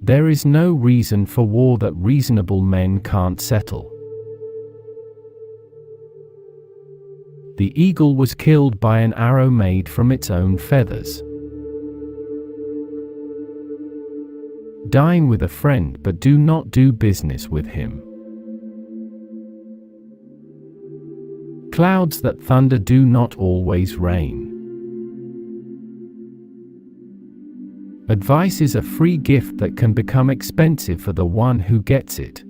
There is no reason for war that reasonable men can't settle. The eagle was killed by an arrow made from its own feathers. Dine with a friend, but do not do business with him. Clouds that thunder do not always rain. Advice is a free gift that can become expensive for the one who gets it.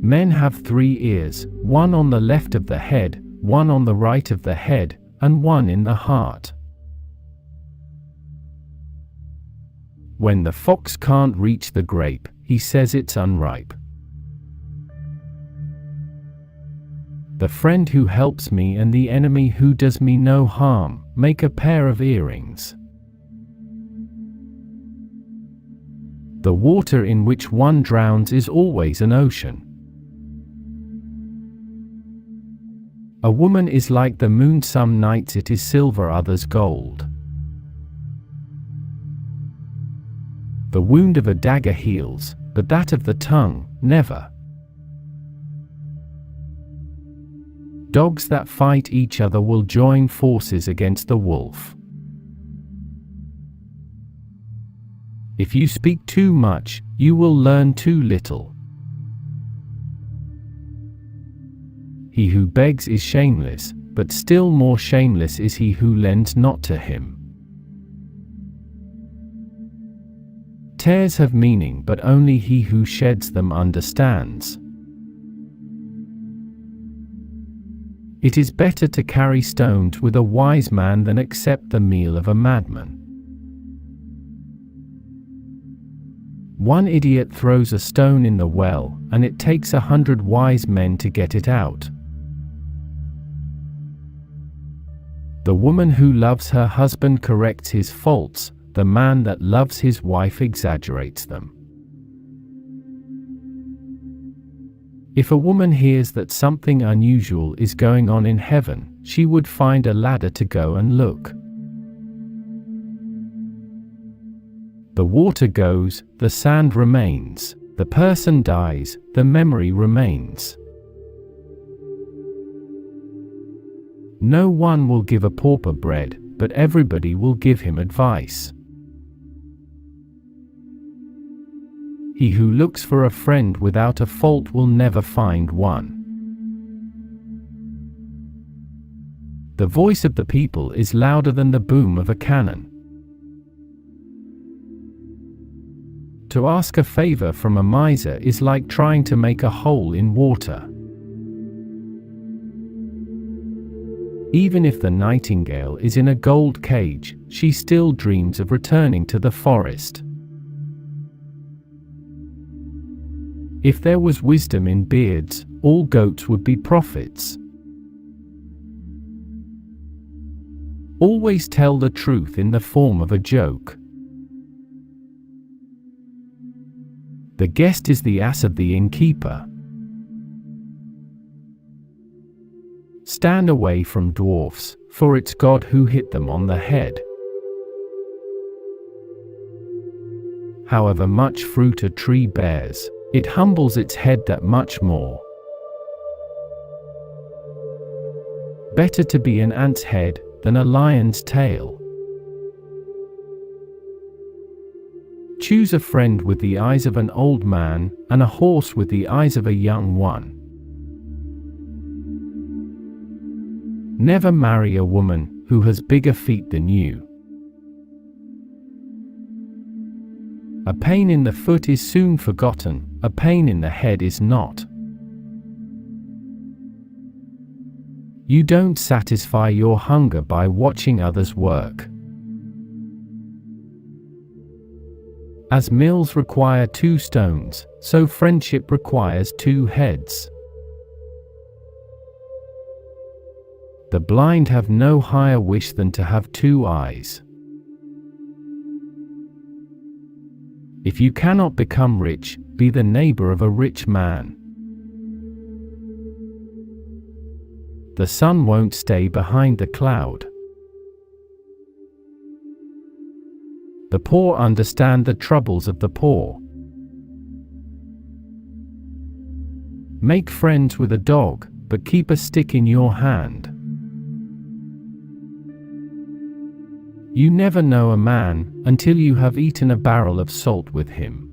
Men have 3 ears, one on the left of the head, one on the right of the head, and one in the heart. When the fox can't reach the grape, he says it's unripe. The friend who helps me and the enemy who does me no harm make a pair of earrings. The water in which one drowns is always an ocean. A woman is like the moon, some nights it is silver, others gold. The wound of a dagger heals, but that of the tongue, never. Dogs that fight each other will join forces against the wolf. If you speak too much, you will learn too little. He who begs is shameless, but still more shameless is he who lends not to him. Tears have meaning, but only he who sheds them understands. It is better to carry stones with a wise man than accept the meal of a madman. One idiot throws a stone in the well, and it takes 100 wise men to get it out. The woman who loves her husband corrects his faults, the man that loves his wife exaggerates them. If a woman hears that something unusual is going on in heaven, she would find a ladder to go and look. The water goes, the sand remains. The person dies, the memory remains. No one will give a pauper bread, but everybody will give him advice. He who looks for a friend without a fault will never find one. The voice of the people is louder than the boom of a cannon. To ask a favor from a miser is like trying to make a hole in water. Even if the nightingale is in a gold cage, she still dreams of returning to the forest. If there was wisdom in beards, all goats would be prophets. Always tell the truth in the form of a joke. The guest is the ass of the innkeeper. Stand away from dwarfs, for it's God who hit them on the head. However much fruit a tree bears, it humbles its head that much more. Better to be an ant's head than a lion's tail. Choose a friend with the eyes of an old man, and a horse with the eyes of a young one. Never marry a woman who has bigger feet than you. A pain in the foot is soon forgotten, a pain in the head is not. You don't satisfy your hunger by watching others work. As mills require 2 stones, so friendship requires 2 heads. The blind have no higher wish than to have 2 eyes. If you cannot become rich, be the neighbor of a rich man. The sun won't stay behind the cloud. The poor understand the troubles of the poor. Make friends with a dog, but keep a stick in your hand. You never know a man until you have eaten a barrel of salt with him.